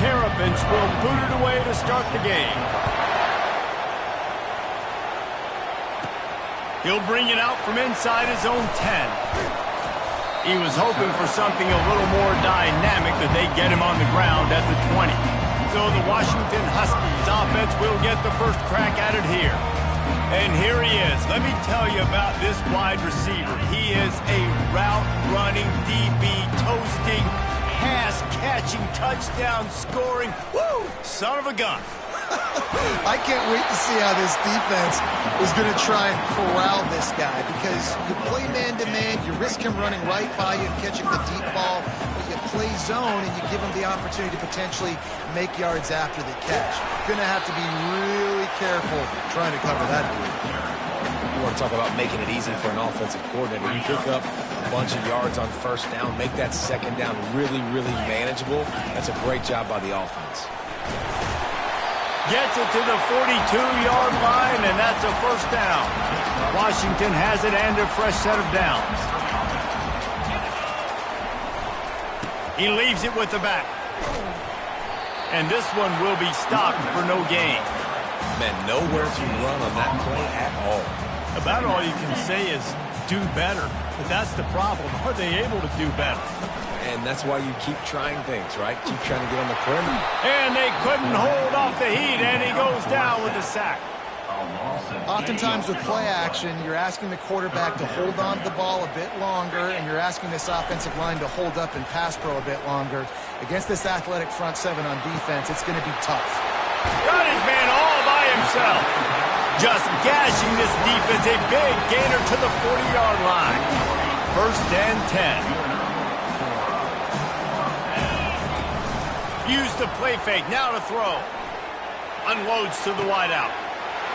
Terrapins will boot it away to start the game. He'll bring it out from inside his own 10. He was hoping for something a little more dynamic that they get him on the ground at the 20. So the Washington Huskies offense will get the first crack at it here. And here he is. Let me tell you about this wide receiver. He is a route-running, DB toasting, pass-catching, touchdown-scoring, woo, son of a gun. I can't wait to see how this defense is going to try and corral this guy, because you play man-to-man, you risk him running right by you and catching the deep ball, but you play zone and you give him the opportunity to potentially make yards after the catch. You're going to have to be really careful trying to cover that dude. You want to talk about making it easy for an offensive coordinator. You pick up a bunch of yards on first down, make that second down really, really manageable. That's a great job by the offense. Gets it to the 42-yard line, and that's a first down. Washington has it and a fresh set of downs. He leaves it with the back. And this one will be stopped for no gain. Man, nowhere to run on that play at all. About all you can say is do better. But that's the problem. Are they able to do better? And that's why you keep trying things, right? Keep trying to get on the perimeter. And they couldn't hold off the heat, and he goes down with a sack. Oftentimes with play action, you're asking the quarterback to hold on to the ball a bit longer, and you're asking this offensive line to hold up and pass pro a bit longer. Against this athletic front seven on defense, it's going to be tough. Got his man all by himself. Just gashing this defense, a big gainer to the 40-yard line. First and 10. Use the play fake, now to throw. Unloads to the wideout.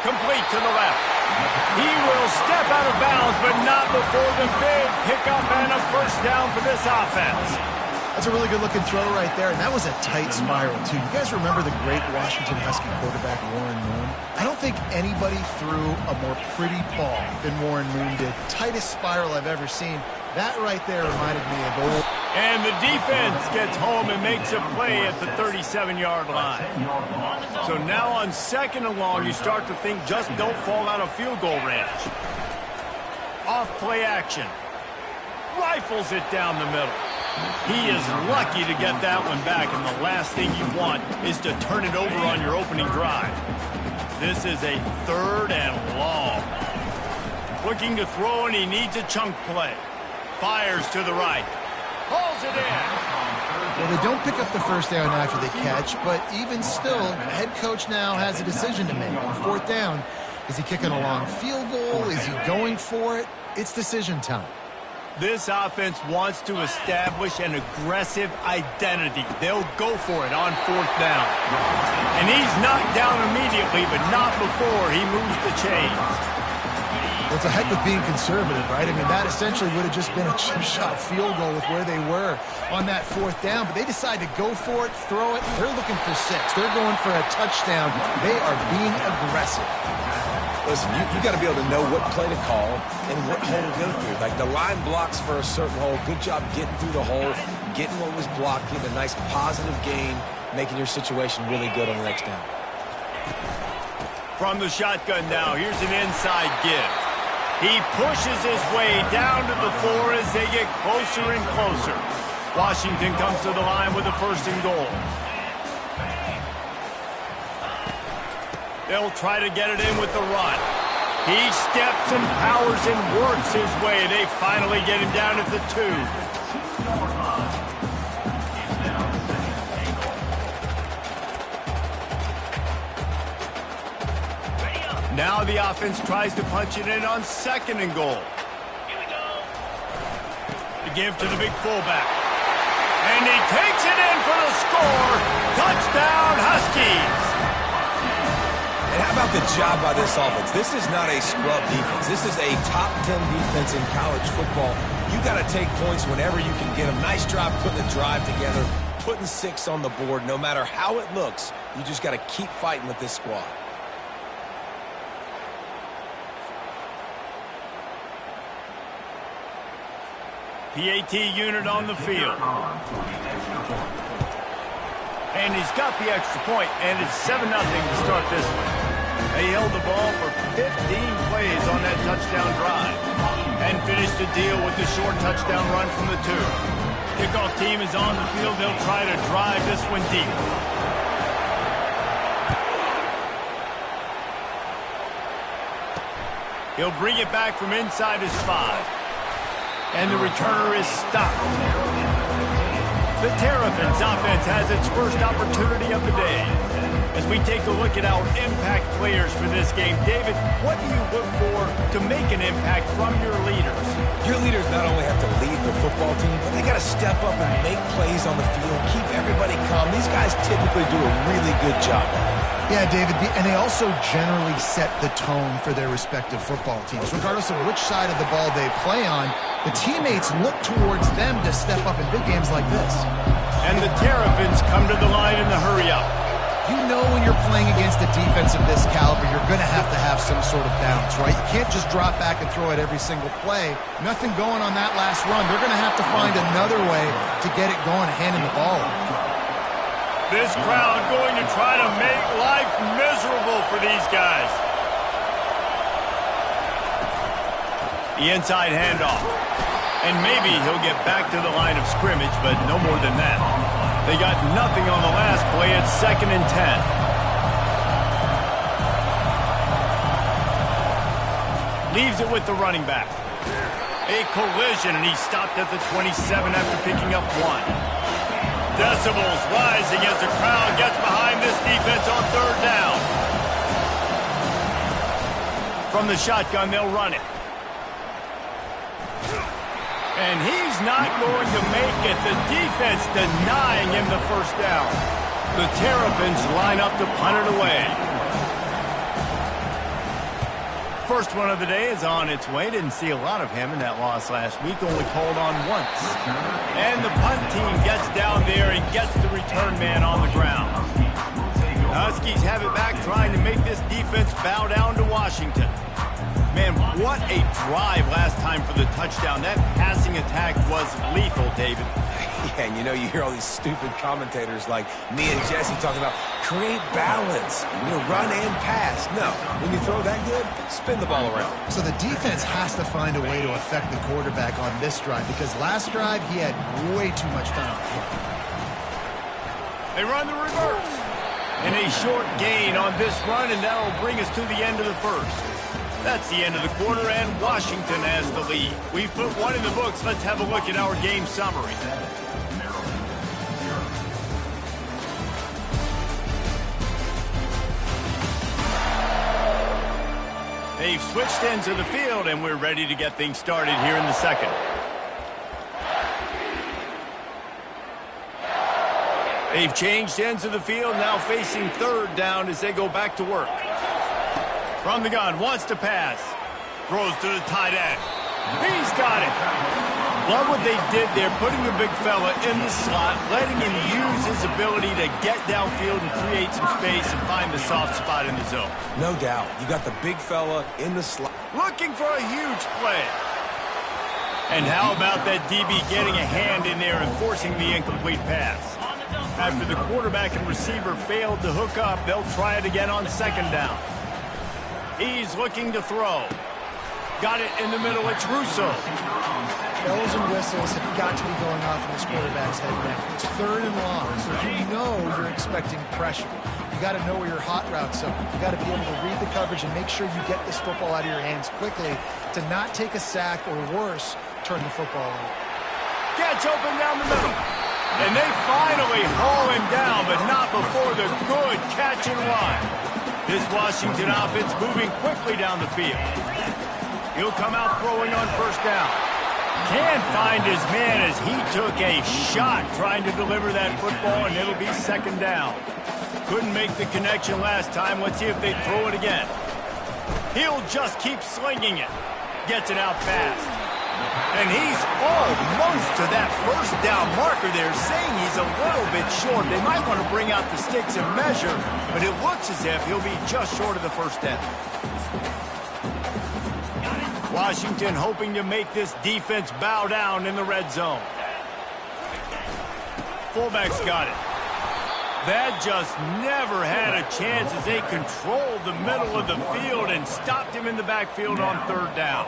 Complete to the left. He will step out of bounds, but not before the big pickup and a first down for this offense. That's a really good-looking throw right there, and that was a tight spiral, too. You guys remember the great Washington Husky quarterback Warren Moon? I don't think anybody threw a more pretty ball than Warren Moon did. Tightest spiral I've ever seen. That right there reminded me of old. And the defense gets home and makes a play at the 37-yard line. So now on second and long, you start to think just don't fall out of field goal range. Off play action. Rifles it down the middle. He is lucky to get that one back, and the last thing you want is to turn it over on your opening drive. This is a third and long. Looking to throw, and he needs a chunk play. Fires to the right. Hauls it in. Well, they don't pick up the first down after the catch, but even still, the head coach now has a decision to make. On fourth down, is he kicking a long field goal? Is he going for it? It's decision time. This offense wants to establish an aggressive identity. They'll go for it on fourth down. And he's knocked down immediately, but not before he moves the chains. Well, it's a heck of being conservative, right? I mean, that essentially would have just been a chip shot field goal with where they were on that fourth down. But they decide to go for it, throw it. They're looking for 6. They're going for a touchdown. They are being aggressive. Listen, you got to be able to know what play to call and what hole to go through. Like the line blocks for a certain hole. Good job getting through the hole, getting what was blocked, getting a nice positive gain, making your situation really good on the next down. From the shotgun now, here's an inside give. He pushes his way down to the 4 as they get closer and closer. Washington comes to the line with a first and goal. They'll try to get it in with the run. He steps and powers and works his way. They finally get him down at the 2. Now the offense tries to punch it in on second and goal. The give to the big fullback. And he takes it in for the score. Touchdown, Huskies. And how about the job by this offense? This is not a scrub defense. This is a top 10 defense in college football. You got to take points whenever you can get them. Nice job putting the drive together, putting 6 on the board. No matter how it looks, you just got to keep fighting with this squad. PAT unit on the field. And he's got the extra point, and it's 7-0 to start this one. They held the ball for 15 plays on that touchdown drive and finished the deal with the short touchdown run from the 2. Kickoff team is on the field. They'll try to drive this one deep. He'll bring it back from inside his 5. And the returner is stopped. The Terrapins offense has its first opportunity of the day. As we take a look at our impact players for this game, David, what do you look for to make an impact from your leaders? Your leaders not only have to lead the football team, but they got to step up and make plays on the field, keep everybody calm. These guys typically do a really good job of it. Yeah, David, and they also generally set the tone for their respective football teams. Regardless of which side of the ball they play on, the teammates look towards them to step up in big games like this. And the Terrapins come to the line in the hurry-up. You know when you're playing against a defense of this caliber, you're going to have some sort of bounce, right? You can't just drop back and throw it every single play. Nothing going on that last run. They're going to have to find another way to get it going, handing the ball. This crowd going to try to make life miserable for these guys. The inside handoff. And maybe he'll get back to the line of scrimmage, but no more than that. They got nothing on the last play. It's 2nd and 10. Leaves it with the running back. A collision, and he stopped at the 27 after picking up 1. Decibels rising as the crowd gets behind this defense on 3rd down. From the shotgun, they'll run it. And he's not going to make it. The defense denying him the 1st down. The Terrapins line up to punt it away. First one of the day is on its way. Didn't see a lot of him in that loss last week. Only called on once. And the punt team gets down there and gets the return man on the ground. Huskies have it back, trying to make this defense bow down to Washington. Man, what a drive last time for the touchdown. That passing attack was lethal, David. Yeah, and you hear all these stupid commentators like me and Jesse talking about create balance, run and pass. No, when you throw that good, spin the ball around. So the defense has to find a way to affect the quarterback on this drive, because last drive he had way too much time. They run the reverse. And a short gain on this run, and that'll bring us to the end of the 1st. That's the end of the quarter, and Washington has the lead. We've put one in the books. Let's have a look at our game summary. They've switched ends of the field, and we're ready to get things started here in the 2nd. They've changed ends of the field, now facing 3rd down as they go back to work. From the gun, wants to pass. Throws to the tight end. He's got it. Love what they did there, putting the big fella in the slot, letting him use his ability to get downfield and create some space and find the soft spot in the zone. No doubt. You got the big fella in the slot. Looking for a huge play. And how about that DB getting a hand in there and forcing the incomplete pass? After the quarterback and receiver failed to hook up, they'll try it again on 2nd down. He's looking to throw. Got it in the middle. It's Russo. Bells and whistles have got to be going off in this quarterback's head now. It's 3rd and long, so you know you're expecting pressure. You got to know where your hot routes are. You got to be able to read the coverage and make sure you get this football out of your hands quickly to not take a sack or worse, turn the football over. Gets open down the middle. And they finally haul him down, but not before the good catch and run. This Washington offense moving quickly down the field. He'll come out throwing on 1st down. Can't find his man as he took a shot trying to deliver that football, and it'll be 2nd down. Couldn't make the connection last time. Let's see if they throw it again. He'll just keep slinging it. Gets it out fast. And he's almost to that 1st down marker there, saying he's a little bit short. They might want to bring out the sticks and measure, but it looks as if he'll be just short of the 1st down. Washington hoping to make this defense bow down in the red zone. Fullback's got it. That just never had a chance as they controlled the middle of the field and stopped him in the backfield on 3rd down.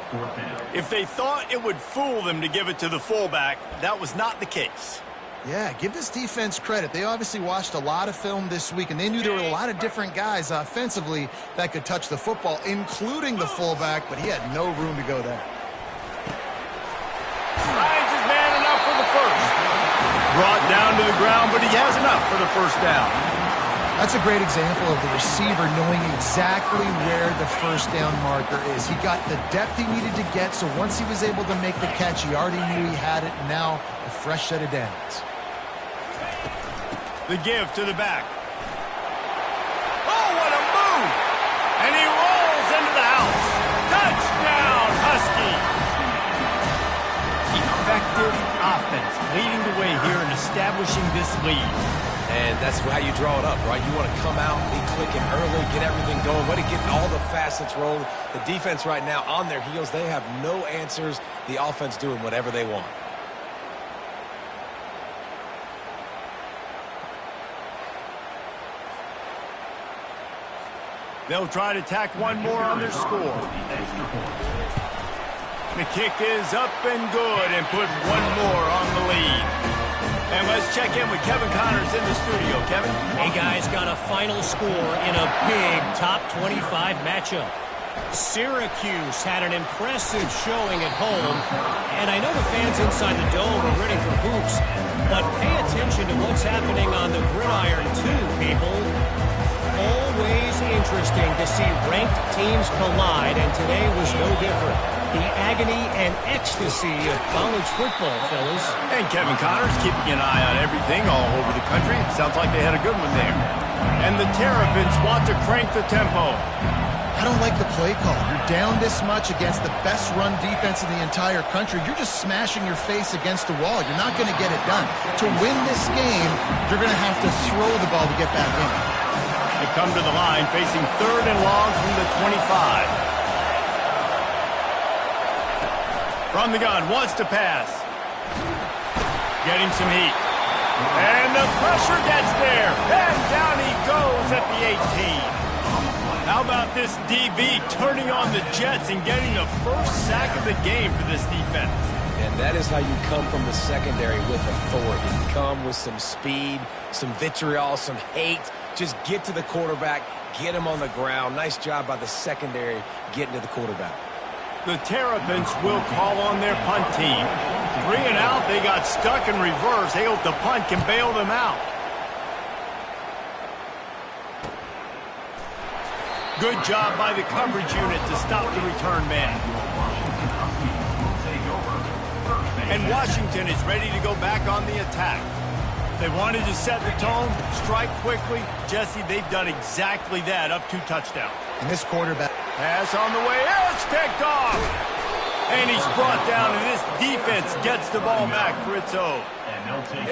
If they thought it would fool them to give it to the fullback, that was not the case. Yeah, give this defense credit. They obviously watched a lot of film this week, and they knew there were a lot of different guys offensively that could touch the football, including the fullback, but he had no room to go there. Finds his man enough for the first. Brought down to the ground, but he has enough for the first down. That's a great example of the receiver knowing exactly where the first down marker is. He got the depth he needed to get, so once he was able to make the catch, he already knew he had it, and now a fresh set of downs. The give to the back. Oh, what a move! And he rolls into the house. Touchdown, Husky! Effective offense, leading the way here and establishing this lead. And that's how you draw it up, right? You want to come out, be clicking early, get everything going, way to get all the facets rolling. The defense right now on their heels, they have no answers. The offense doing whatever they want. They'll try to tack one more on their score. The kick is up and good and put one more on the lead. And let's check in with Kevin Connors in the studio. Kevin? Hey, guys, got a final score in a big top 25 matchup. Syracuse had an impressive showing at home, and I know the fans inside the dome are ready for hoops, but pay attention to what's happening on the gridiron too, people. Always interesting to see ranked teams collide, and today was no different. The agony and ecstasy of college football, fellas. And Kevin Connors keeping an eye on everything all over the country. Sounds like they had a good one there. And the Terrapins want to crank the tempo. I don't like the play call. You're down this much against the best run defense in the entire country. You're just smashing your face against the wall. You're not going to get it done. To win this game, you're going to have to throw the ball to get back in. They come to the line facing 3rd and long from the 25. From the gun, wants to pass. Getting some heat. And the pressure gets there. And down he goes at the 18. How about this DB turning on the Jets and getting the first sack of the game for this defense? And that is how you come from the secondary with authority. You come with some speed, some vitriol, some hate. Just get to the quarterback, get him on the ground. Nice job by the secondary getting to the quarterback. The Terrapins will call on their punt team. 3 and out, they got stuck in reverse. They hope the punt can bail them out. Good job by the coverage unit to stop the return man. And Washington is ready to go back on the attack. They wanted to set the tone, strike quickly. Jesse, they've done exactly that, up 2 touchdowns. And this quarterback... Pass on the way, it's picked off! And he's brought down, and this defense gets the ball back for its own.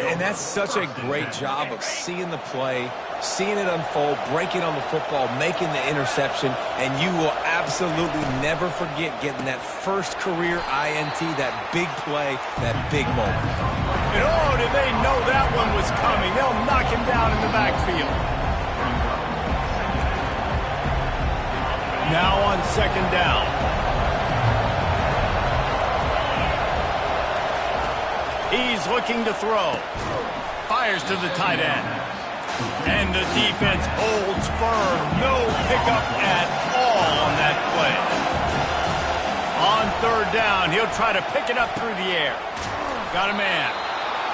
And that's such a great job of seeing the play, seeing it unfold, breaking on the football, making the interception, and you will absolutely never forget getting that first career INT, that big play, that big moment. And oh, did they know that one was coming. They'll knock him down in the backfield. Now on 2nd down. He's looking to throw. Fires to the tight end. And the defense holds firm. No pickup at all on that play. On 3rd down, he'll try to pick it up through the air. Got a man.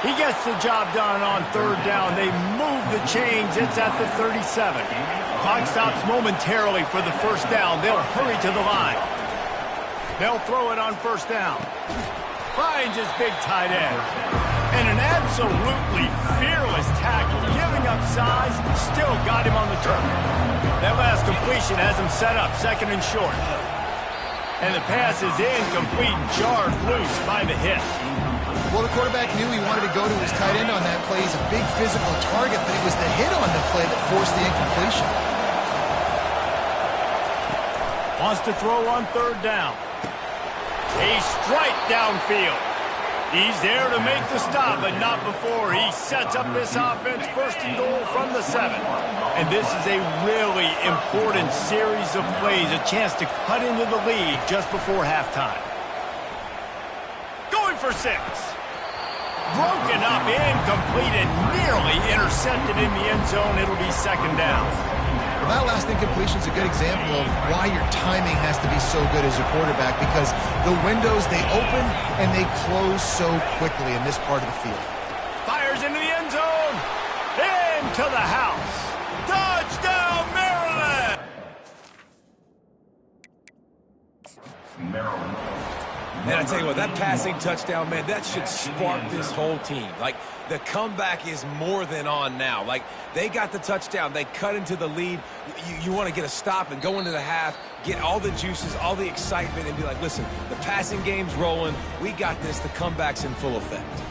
He gets the job done on 3rd down. They move the chains. It's at the 37. Clock stops momentarily for the first down. They'll hurry to the line. They'll throw it on 1st down. Finds his big tight end. And an absolutely fearless tackle. Giving up size, still got him on the turn. That last completion has him set up 2nd and short. And the pass is incomplete, jarred loose by the hit. Well, the quarterback knew he wanted to go to his tight end on that play. He's a big physical target, but it was the hit on the play that forced the incompletion. Wants to throw on 3rd down. A strike downfield. He's there to make the stop, but not before he sets up this offense first and goal from the 7. And this is a really important series of plays, a chance to cut into the lead just before halftime. Going for 6. Broken up, incomplete, and nearly intercepted in the end zone. It'll be second down. Well, that last incompletion is a good example of why your timing has to be so good as a quarterback, because the windows, they open and they close so quickly in this part of the field. Fires into the end zone. Into the house. Touchdown, Maryland! Maryland. Man, I tell you what, that passing touchdown, man, that should spark this whole team. Like, the comeback is more than on now. Like, they got the touchdown. They cut into the lead. You want to get a stop and go into the half, get all the juices, all the excitement, and be like, listen, the passing game's rolling. We got this. The comeback's in full effect.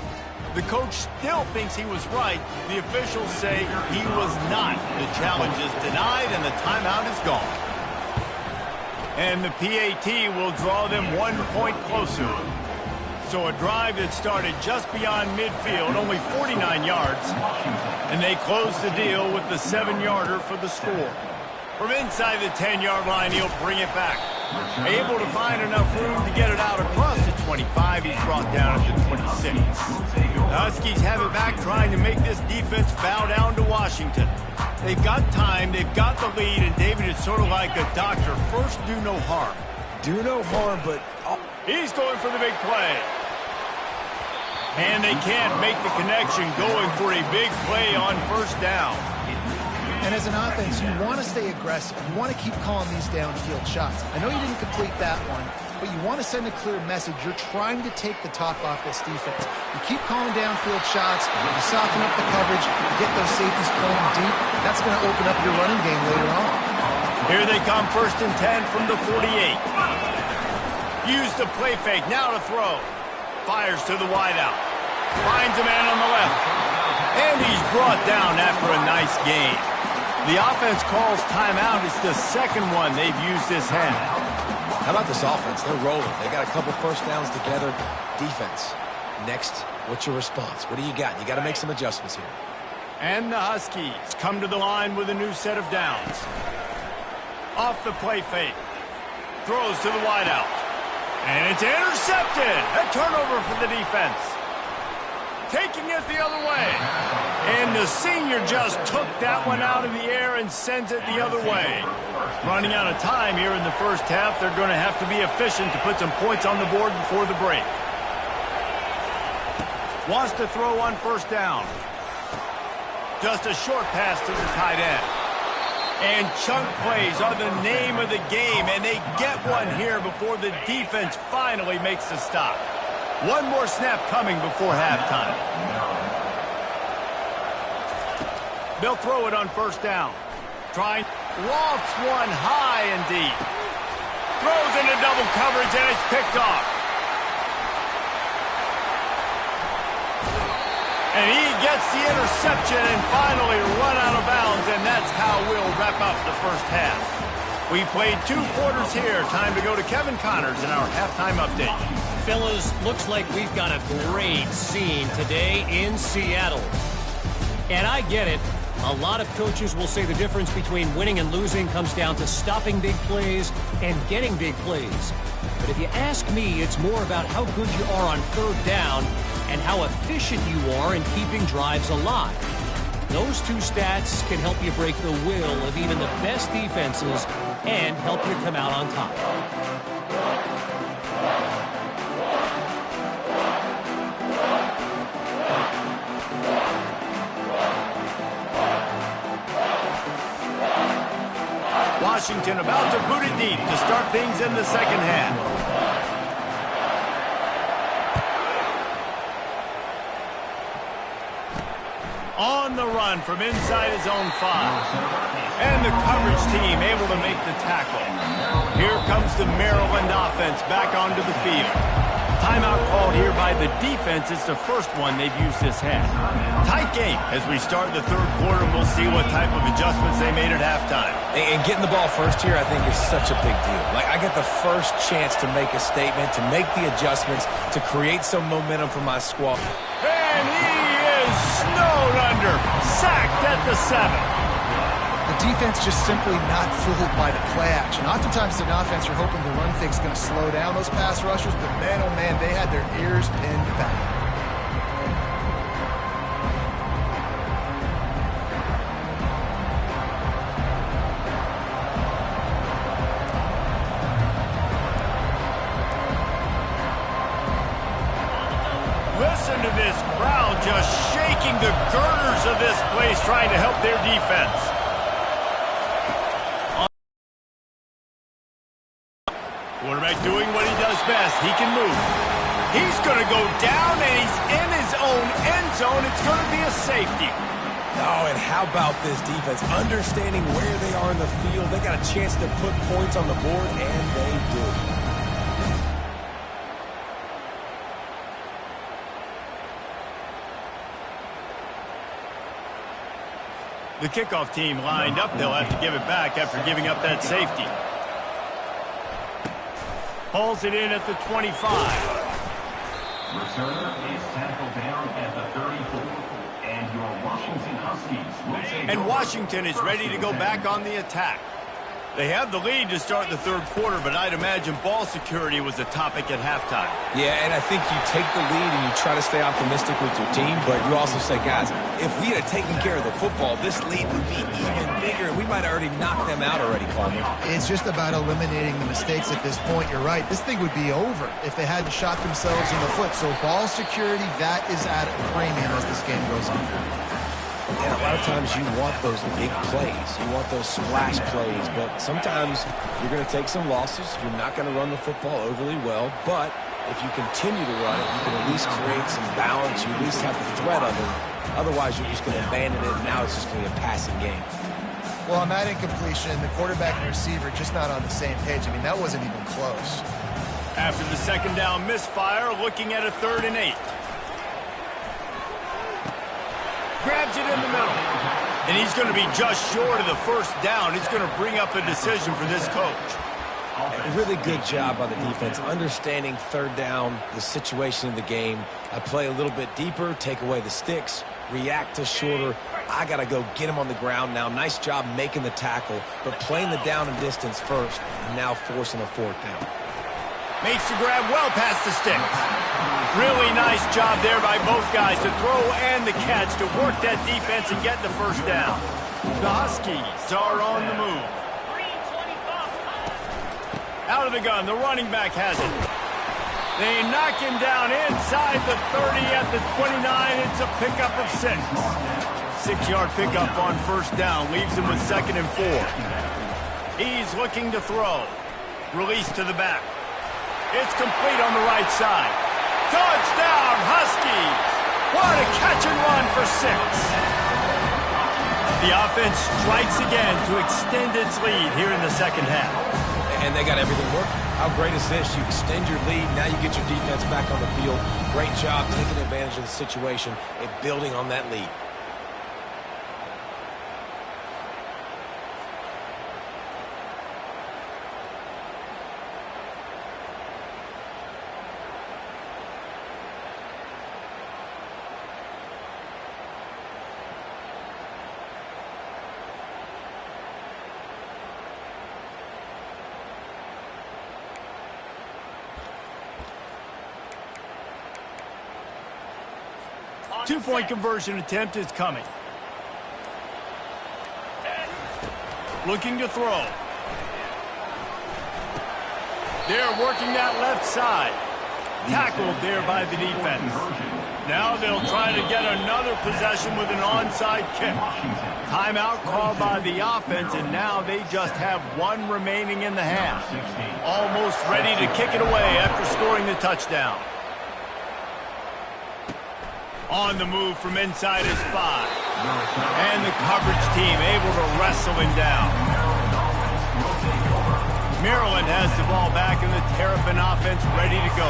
The coach still thinks he was right. The officials say he was not. The challenge is denied, and the timeout is gone. And the PAT will draw them 1 point closer. So a drive that started just beyond midfield, only 49 yards. And they close the deal with the 7-yarder for the score. From inside the 10-yard line, he'll bring it back. Able to find enough room to get it out across the 25. He's brought down at the 26. The Huskies have it back, trying to make this defense bow down to Washington. They've got time, they've got the lead, and David, it's sort of like a doctor. First, do no harm. Do no harm, but... He's going for the big play. And they can't make the connection, going for a big play on first down. And as an offense, you want to stay aggressive. You want to keep calling these downfield shots. I know you didn't complete that one, but you want to send a clear message. You're trying to take the top off this defense. You keep calling downfield shots, you soften up the coverage, you get those safeties playing deep. That's going to open up your running game later on. Here they come, first and 10 from the 48. Use the play fake, now to throw. Fires to the wideout. Finds a man on the left. And he's brought down after a nice gain. The offense calls timeout. It's the second one they've used this half. How about this offense? They're rolling. They got a couple first downs together. Defense. Next, what's your response? What do you got? You got to make some adjustments here. And the Huskies come to the line with a new set of downs. Off the play fake. Throws to the wideout. And it's intercepted. A turnover for the defense. Taking it the other way. And the senior just took that one out of the air and sends it the other way. Running out of time here in the first half. They're going to have to be efficient to put some points on the board before the break. Wants to throw on first down. Just a short pass to the tight end. And chunk plays are the name of the game, and they get one here before the defense finally makes the stop. One more snap coming before halftime. They'll throw it on first down. Trying, lofts one high and deep. Throws into double coverage, and it's picked off. And he gets the interception and finally run out of bounds, and that's how we'll wrap up the first half. We played 2 quarters here. Time to go to Kevin Connors in our halftime update. Fellas, looks like we've got a great scene today in Seattle. And I get it. A lot of coaches will say the difference between winning and losing comes down to stopping big plays and getting big plays. But if you ask me, it's more about how good you are on third down and how efficient you are in keeping drives alive. Those 2 stats can help you break the will of even the best defenses and help you come out on top. Washington about to boot it deep to start things in the second half. On the run from inside his own 5. And the coverage team able to make the tackle. Here comes the Maryland offense back onto the field. Timeout called here by the defense. It's the first one they've used this half. Tight game as we start the third quarter, and we'll see what type of adjustments they made at halftime. And getting the ball first here, I think, is such a big deal. Like, I get the first chance to make a statement, to make the adjustments, to create some momentum for my squad. And he is snowed under. Sacked at the 7. The defense just simply not fooled by the play action. Oftentimes in offense, you're hoping the run fake's going to slow down those pass rushers, but man, oh man, they had their ears pinned back. Listen to this crowd just shaking the girders of this place, trying to help their defense. Quarterback doing what he does best. He can move. He's going to go down, and he's in his own end zone. It's going to be a safety. Oh, and how about this defense? Understanding where they are in the field. They got a chance to put points on the board, and they do. The kickoff team lined up. They'll have to give it back after giving up that safety. Pulls it in at the 25. Returner is tackled down at the 34. And your Washington Huskies will take And Washington is ready to go back on the attack. They have the lead to start the third quarter, but I'd imagine ball security was a topic at halftime. Yeah, and I think you take the lead and you try to stay optimistic with your team, but you also say, guys, if we had taken care of the football, this lead would be even bigger, and we might have already knocked them out already, Palmer. It's just about eliminating the mistakes at this point. You're right. This thing would be over if they hadn't shot themselves in the foot. So ball security, that is at a premium as this game goes on. And a lot of times you want those big plays. You want those splash plays. But sometimes you're going to take some losses. You're not going to run the football overly well. But if you continue to run it, you can at least create some balance. You at least have the threat of it. Otherwise, you're just going to abandon it, and now it's just going to be a passing game. Well, on that incompletion, the quarterback and receiver just not on the same page. I mean, that wasn't even close. After the second down misfire, looking at a 3rd and 8. Grabs it in the middle. And he's going to be just short of the first down. It's going to bring up a decision for this coach. A really good job by the defense, understanding 3rd down, the situation of the game. I play a little bit deeper, take away the sticks, react to shorter. I got to go get him on the ground now. Nice job making the tackle, but playing the down and distance first, and now forcing a 4th down. Makes the grab well past the sticks. Really nice job there by both guys to throw and the catch to work that defense and get the first down. The Huskies are on the move. Out of the gun, the running back has it. They knock him down inside the 30 at the 29. It's a pickup of 6. 6-yard pickup on first down. Leaves him with 2nd and 4. He's looking to throw. Release to the back. It's complete on the right side. Touchdown, Huskies! What a catch and run for 6. The offense strikes again to extend its lead here in the second half. And they got everything working. How great is this? You extend your lead, now you get your defense back on the field. Great job taking advantage of the situation and building on that lead. Two-point conversion attempt is coming. Looking to throw. They're working that left side. Tackled there by the defense. Now they'll try to get another possession with an onside kick. Timeout called by the offense, and now they just have 1 remaining in the half. Almost ready to kick it away after scoring the touchdown. On the move from inside his 5. And the coverage team able to wrestle him down. Maryland has the ball back and the Terrapin offense ready to go.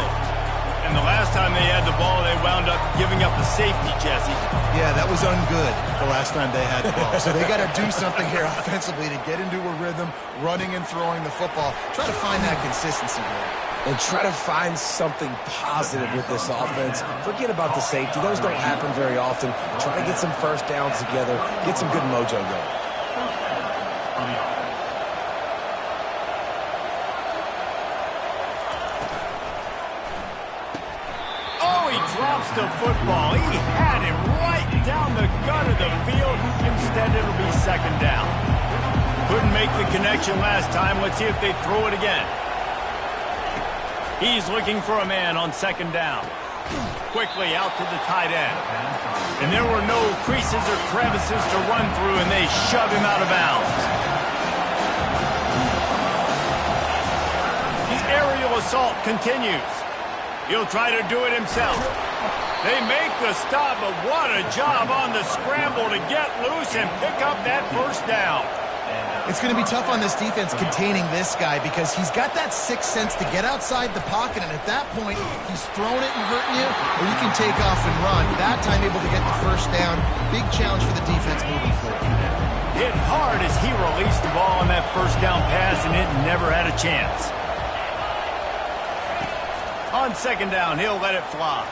And the last time they had the ball, they wound up giving up a safety, Jesse. Yeah, that was ungood the last time they had the ball. So they got to do something here offensively to get into a rhythm, running and throwing the football. Try to find that consistency here. And try to find something positive with this offense. Forget about the safety. Those don't happen very often. Try to get some first downs together. Get some good mojo going. Oh, he drops the football. He had it right down the gut of the field. Instead, it'll be second down. Couldn't make the connection last time. Let's see if they throw it again. He's looking for a man on second down. Quickly out to the tight end. And there were no creases or crevices to run through, and they shove him out of bounds. The aerial assault continues. He'll try to do it himself. They make the stop, but what a job on the scramble to get loose and pick up that first down. It's going to be tough on this defense containing this guy because he's got that sixth sense to get outside the pocket, and at that point, he's throwing it and hurting you, or you can take off and run. That time able to get the first down. Big challenge for the defense moving forward. Hit hard as he released the ball on that first down pass, and it never had a chance. On second down, he'll let it fly.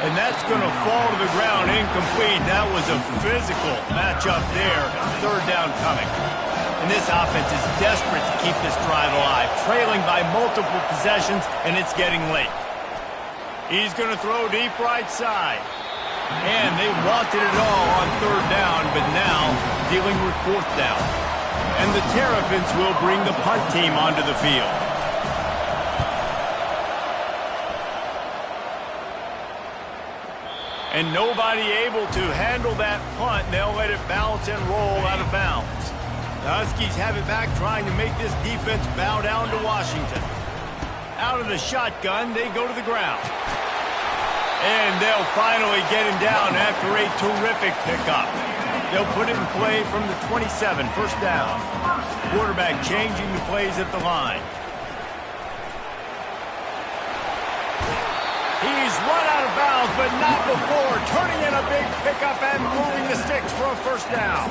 And that's going to fall to the ground incomplete. That was a physical matchup there. Third down coming. And this offense is desperate to keep this drive alive, trailing by multiple possessions, and it's getting late. He's going to throw deep right side. And they wanted it all on third down, but now dealing with fourth down. And the Terrapins will bring the punt team onto the field. And nobody able to handle that punt. They'll let it bounce and roll out of bounds. The Huskies have it back, trying to make this defense bow down to Washington. Out of the shotgun, they go to the ground. And they'll finally get him down after a terrific pickup. They'll put it in play from the 27, first down. Quarterback changing the plays at the line. He's run out of bounds, but not before turning in a big pickup and moving the sticks for a first down.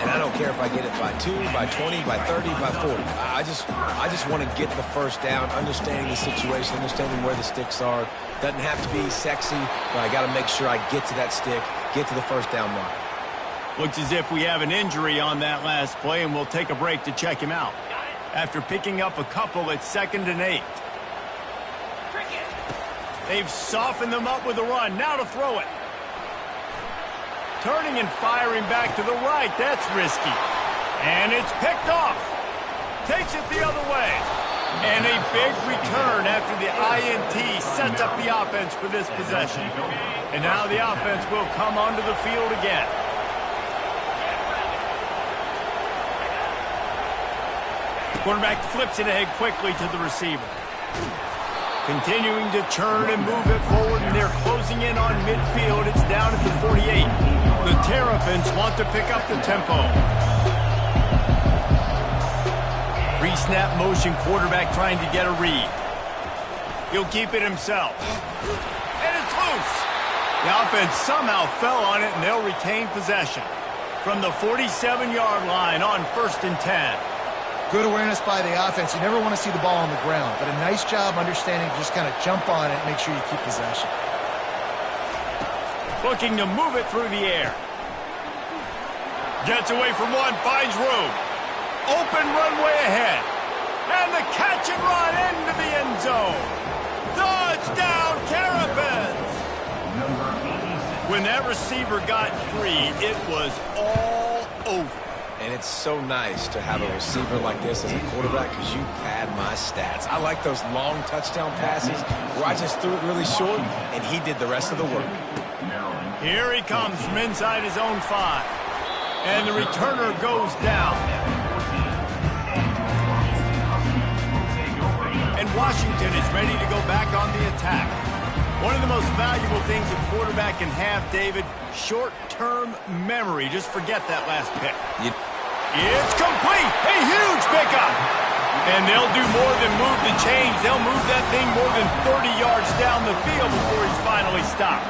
And I don't care if I get it by 2, by 20, by 30, by 40. I just want to get the first down, understanding the situation, understanding where the sticks are. Doesn't have to be sexy, but I got to make sure I get to that stick, get to the first down mark. Looks as if we have an injury on that last play, and we'll take a break to check him out. After picking up a couple at 2nd and 8. They've softened them up with a run. Now to throw it. Turning and firing back to the right. That's risky. And it's picked off. Takes it the other way. And a big return after the INT sets up the offense for this possession. And now the offense will come onto the field again. Quarterback flips it ahead quickly to the receiver. Continuing to turn and move it forward, and they're closing in on midfield. It's down at the 48. The Terrapins want to pick up the tempo. Pre-snap motion, quarterback trying to get a read. He'll keep it himself. And it's loose. The offense somehow fell on it, and they'll retain possession. From the 47-yard line on 1st and 10. Good awareness by the offense. You never want to see the ball on the ground, but a nice job understanding to just kind of jump on it and make sure you keep possession. Looking to move it through the air. Gets away from one, finds room. Open runway ahead. And the catch and run into the end zone. Touchdown, Terrapins! When that receiver got free, it was all over. And it's so nice to have a receiver like this as a quarterback because you pad my stats. I like those long touchdown passes where I just threw it really short and he did the rest of the work. Here he comes from inside his own 5. And the returner goes down. And Washington is ready to go back on the attack. One of the most valuable things a quarterback can have, David, short-term memory. Just forget that last pick. It's complete. A huge pickup. And they'll do more than move the chains. They'll move that thing more than 30 yards down the field before he's finally stopped.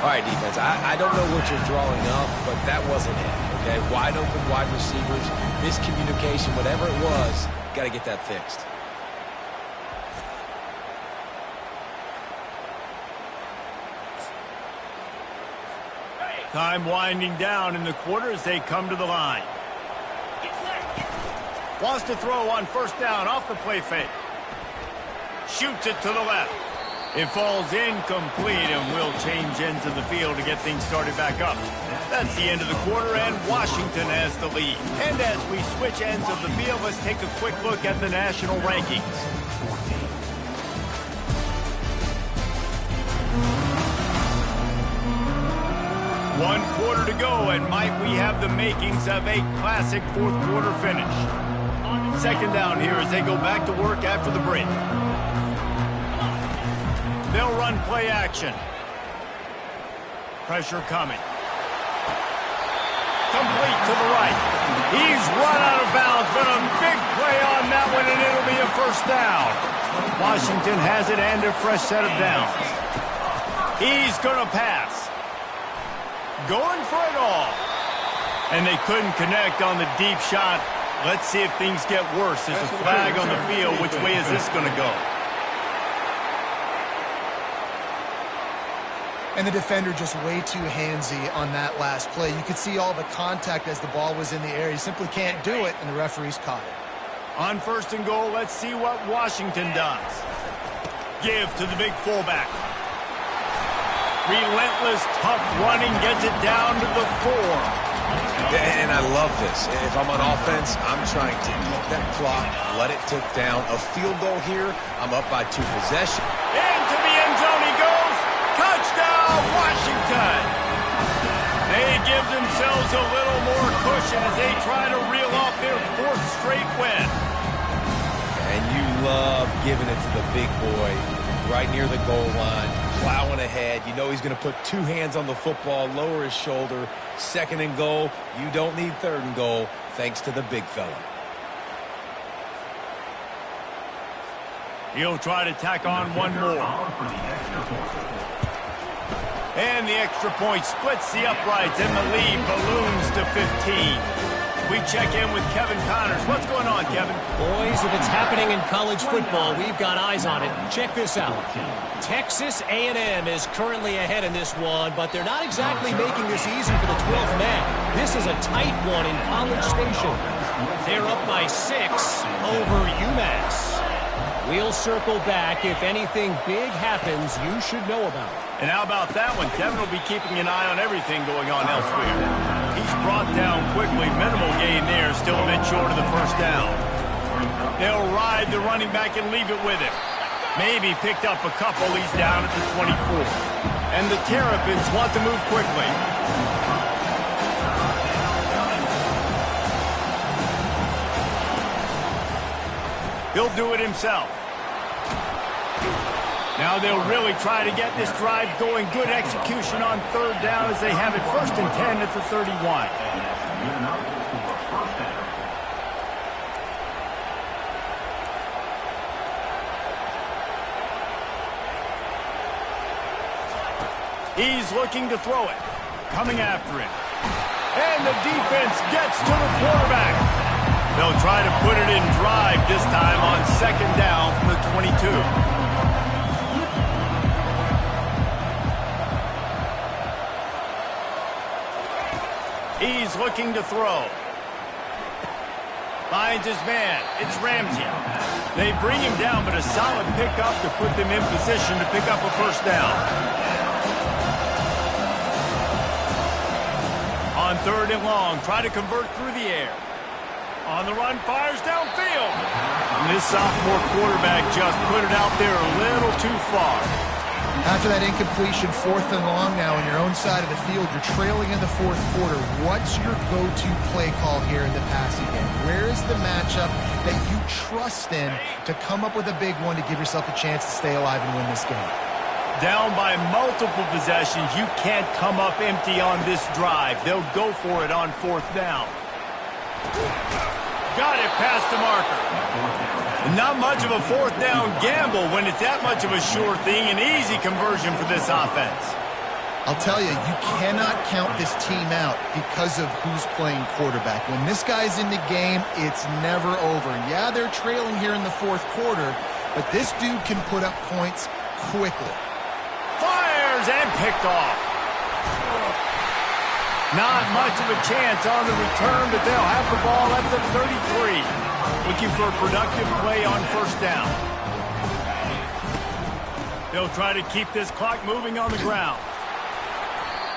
All right, defense, I don't know what you're drawing up, but that wasn't it, okay? Wide open wide receivers, miscommunication, whatever it was, got to get that fixed. Time winding down in the quarter as they come to the line. Wants to throw on first down off the play fake. Shoots it to the left. It falls incomplete and will change ends of the field to get things started back up. That's the end of the quarter, and Washington has the lead. And as we switch ends of the field, let's take a quick look at the national rankings. One quarter to go, and might we have the makings of a classic fourth quarter finish. Second down here as they go back to work after the break. They'll run play action. Pressure coming. Complete to the right. He's run out of bounds, but a big play on that one, and it'll be a first down. Washington has it and a fresh set of downs. He's going to pass. Going for it all. And they couldn't connect on the deep shot. Let's see if things get worse. There's a flag on the field. Which way is this going to go? And the defender just way too handsy on that last play. You could see all the contact as the ball was in the air. He simply can't do it, and the referee's caught it. On first and goal, let's see what Washington does. Give to the big fullback. Relentless, tough running, gets it down to the 4. And I love this. If I'm on offense, I'm trying to eat that clock, let it tick down. A field goal here, I'm up by 2 possessions. Into the end zone he goes. Touchdown, Washington. They give themselves a little more cushion as they try to reel off their 4th straight win. And you love giving it to the big boy right near the goal line, plowing ahead. You know he's going to put 2 hands on the football, lower his shoulder. Second and goal, you don't need third and goal, thanks to the big fella. He'll try to tack on one more. And the extra point splits the uprights, and the lead balloons to 15. We check in with Kevin Connors. What's going on, Kevin? Boys, if it's happening in college football, we've got eyes on it. Check this out. Texas A&M is currently ahead in this one, but they're not exactly making this easy for the 12th man. This is a tight one in College Station. They're up by 6 over UMass. We'll circle back. If anything big happens, you should know about it. And how about that one? Kevin will be keeping an eye on everything going on elsewhere. He's brought down quickly. Minimal gain there. Still a bit short of the first down. They'll ride the running back and leave it with him. Maybe picked up a couple. He's down at the 24. And the Terrapins want to move quickly. He'll do it himself. Now they'll really try to get this drive going. Good execution on third down as they have it 1st and 10 at the 31. He's looking to throw it. Coming after him. And the defense gets to the quarterback. They'll try to put it in drive this time on 2nd down from the 22. He's looking to throw. Finds his man. It's Ramsey. They bring him down, but a solid pickup to put them in position to pick up a first down. On 3rd and long, try to convert through the air. On the run, fires downfield. And this sophomore quarterback just put it out there a little too far. After that incompletion, 4th and long now on your own side of the field, you're trailing in the 4th quarter. What's your go-to play call here in the passing game? Where is the matchup that you trust in to come up with a big one to give yourself a chance to stay alive and win this game? Down by multiple possessions, you can't come up empty on this drive. They'll go for it on 4th down. Got it past the marker. Not much of a fourth down gamble when it's that much of a sure thing. An easy conversion for this offense. I'll tell you, you cannot count this team out because of who's playing quarterback. When this guy's in the game, it's never over. Yeah, they're trailing here in the fourth quarter, but this dude can put up points quickly. Fires and picked off. Not much of a chance on the return, but they'll have the ball at the 33. Looking for a productive play on first down. They'll try to keep this clock moving on the ground.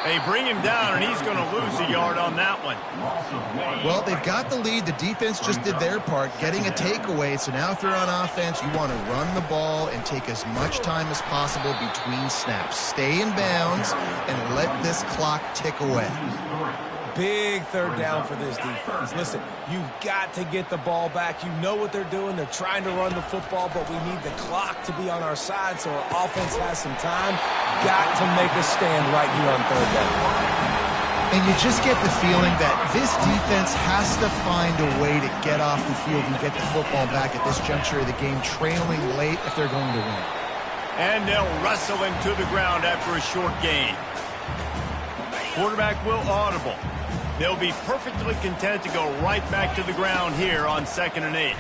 They bring him down, and he's going to lose a yard on that one. Well, they've got the lead. The defense just did their part, getting a takeaway. So now if they're on offense, you want to run the ball and take as much time as possible between snaps. Stay in bounds and let this clock tick away. Big third down for this defense. Listen, you've got to get the ball back. You know what they're doing. They're trying to run the football, but we need the clock to be on our side so our offense has some time. Got to make a stand right here on third down. And you just get the feeling that this defense has to find a way to get off the field and get the football back at this juncture of the game, trailing late if they're going to win. And they'll wrestle him to the ground after a short gain. Quarterback will audible. They'll be perfectly content to go right back to the ground here on 2nd and 8.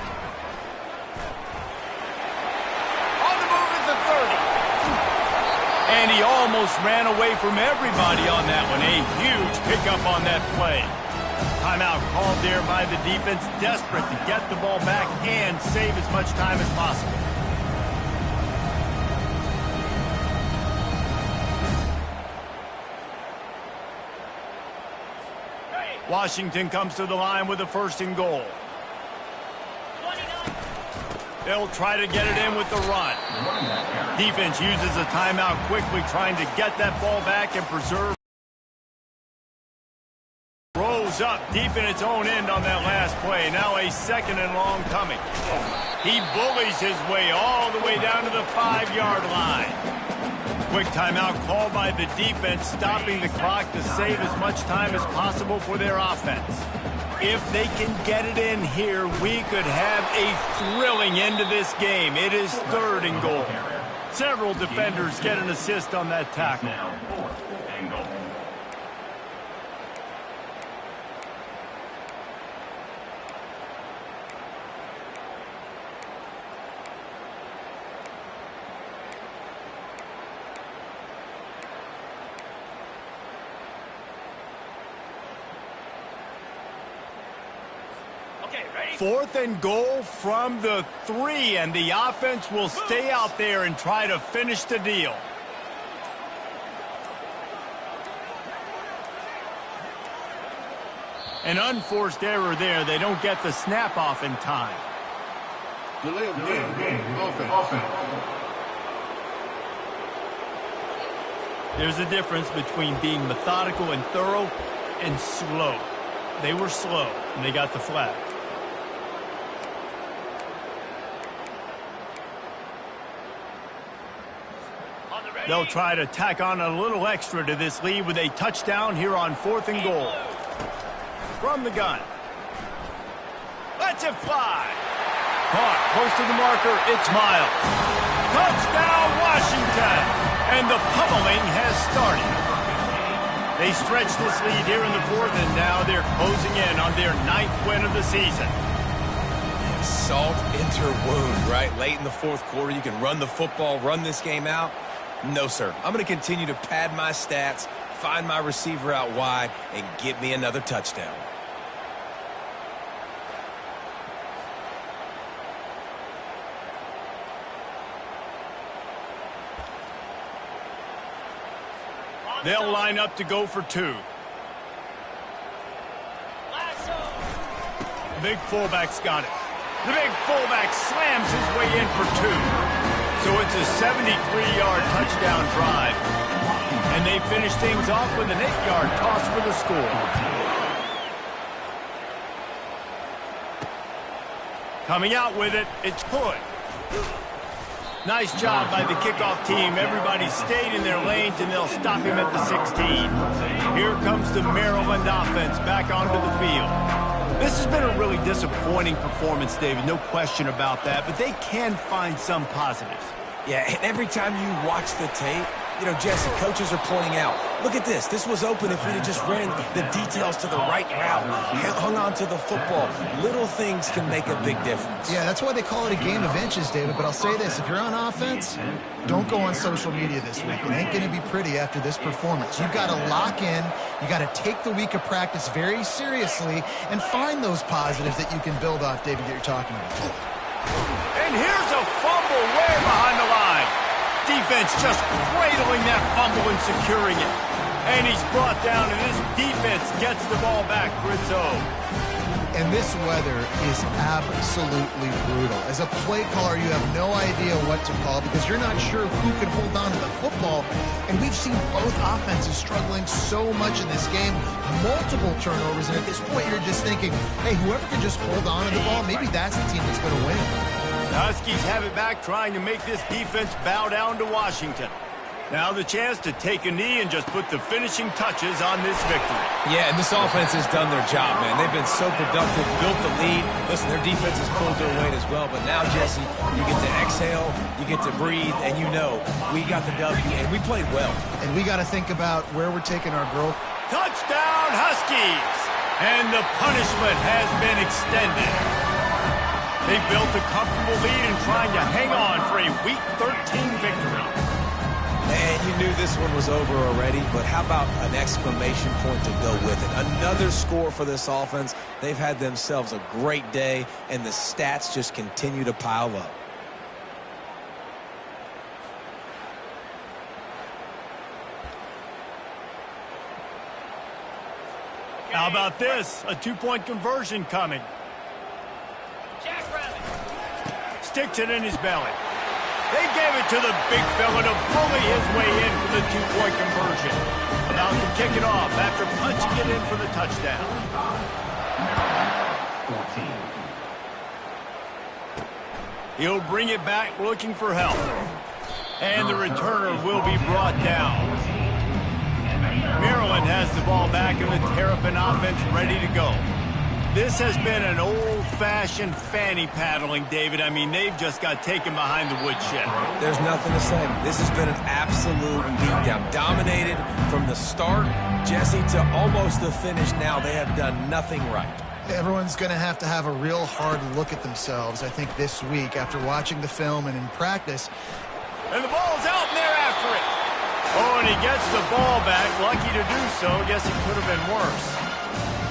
On the move at the 30. And he almost ran away from everybody on that one. A huge pickup on that play. Timeout called there by the defense, desperate to get the ball back and save as much time as possible. Washington comes to the line with a 1st and goal. They'll try to get it in with the run. Defense uses a timeout quickly, trying to get that ball back and preserve. Rolls up deep in its own end on that last play. Now a 2nd and long coming. He bullies his way all the way down to the 5-yard line. Quick timeout called by the defense, stopping the clock to save as much time as possible for their offense. If they can get it in here, we could have a thrilling end to this game. It is 3rd and goal. Several defenders get an assist on that tackle. Fourth and goal from the 3, and the offense will stay out there and try to finish the deal. An unforced error there. They don't get the snap off in time. Delay of game. Offense. There's a difference between being methodical and thorough and slow. They were slow, and they got the flag. They'll try to tack on a little extra to this lead with a touchdown here on 4th and goal. From the gun. Lets it fly. Caught close to the marker. It's Miles. Touchdown, Washington. And the pummeling has started. They stretch this lead here in the 4th, and now they're closing in on their 9th win of the season. Salt into wound, right? Late in the 4th quarter, you can run the football, run this game out. No, sir. I'm going to continue to pad my stats, find my receiver out wide, and get me another touchdown. They'll line up to go for 2. Big fullback's got it. The big fullback slams his way in for 2. So it's a 73-yard touchdown drive. And they finish things off with an 8-yard toss for the score. Coming out with it, it's Hood. Nice job by the kickoff team. Everybody stayed in their lanes, and they'll stop him at the 16. Here comes the Maryland offense back onto the field. This has been a really disappointing performance, David, no question about that, but they can find some positives. Yeah, and every time you watch the tape, you know, Jesse, coaches are pointing out, look at this. This was open if we'd have just ran the details to the right route, hung on to the football. Little things can make a big difference. Yeah, that's why they call it a game of inches, David. But I'll say this, if you're on offense, don't go on social media this week. It ain't going to be pretty after this performance. You've got to lock in. You got to take the week of practice very seriously and find those positives that you can build off, David, that you're talking about. And here's a fumble way behind the line. Defense just cradling that fumble and securing it. And he's brought down, and this defense gets the ball back for its own. And this weather is absolutely brutal. As a play caller, you have no idea what to call because you're not sure who can hold on to the football. And we've seen both offenses struggling so much in this game, multiple turnovers. And at this point, you're just thinking, hey, whoever can just hold on to the ball, maybe that's the team that's going to win. The Huskies have it back, trying to make this defense bow down to Washington. Now the chance to take a knee and just put the finishing touches on this victory. Yeah, and this offense has done their job, man. They've been so productive, built the lead. Listen, their defense has pulled their weight as well. But now, Jesse, you get to exhale, you get to breathe, and you know we got the W, and we played well. And we got to think about where we're taking our growth. Touchdown, Huskies! And the punishment has been extended. They built a comfortable lead and trying to hang on for a Week 13 victory. And you knew this one was over already, but how about an exclamation point to go with it? Another score for this offense. They've had themselves a great day, and the stats just continue to pile up. How about this? A two-point conversion coming. Sticks it in his belly. They gave it to the big fella to bully his way in for the two-point conversion. About to kick it off after punching it in for the touchdown. 14. He'll bring it back looking for help. And the returner will be brought down. Maryland has the ball back and the Terrapin offense ready to go. This has been an old-fashioned fanny paddling, David. I mean, they've just got taken behind the woodshed. There's nothing to say. This has been an absolute beatdown. Dominated from the start, Jesse, to almost the finish now. They have done nothing right. Everyone's going to have a real hard look at themselves, I think, this week after watching the film and in practice. And the ball's out, and they're after it. Oh, and he gets the ball back. Lucky to do so. Guess it could have been worse.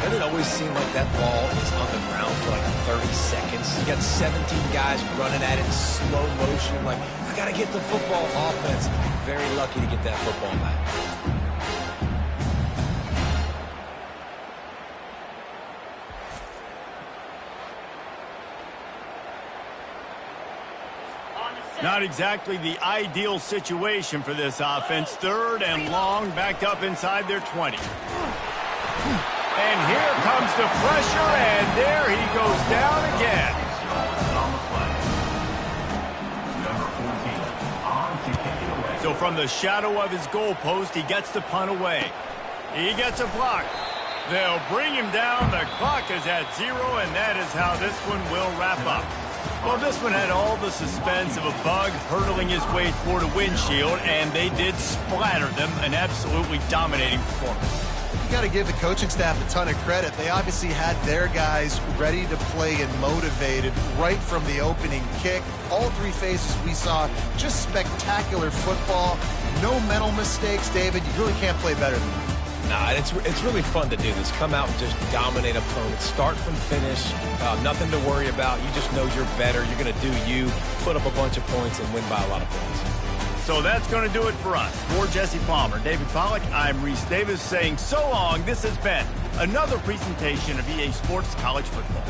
Doesn't it always seem like that ball is on the ground for like 30 seconds? You got 17 guys running at it in slow motion. Like, I got to get the football. Offense, very lucky to get that football back. Not exactly the ideal situation for this offense. Third and long, backed up inside their 20. And here comes the pressure, and there he goes down again. So from the shadow of his goalpost, he gets the punt away. He gets a block. They'll bring him down. The clock is at 0, and that is how this one will wrap up. Well, this one had all the suspense of a bug hurtling his way toward a windshield, and they did splatter them. An absolutely dominating performance. You got to give the coaching staff a ton of credit. They obviously had their guys ready to play and motivated right from the opening kick. All three phases we saw, just spectacular football. No mental mistakes, David. You really can't play better than that. Nah, it's really fun to do this. Come out and just dominate opponents. Start from finish. Nothing to worry about. You just know you're better. You're going to do you, put up a bunch of points, and win by a lot of points. So that's going to do it for us. For Jesse Palmer, David Pollack, I'm Reese Davis saying so long. This has been another presentation of EA Sports College Football.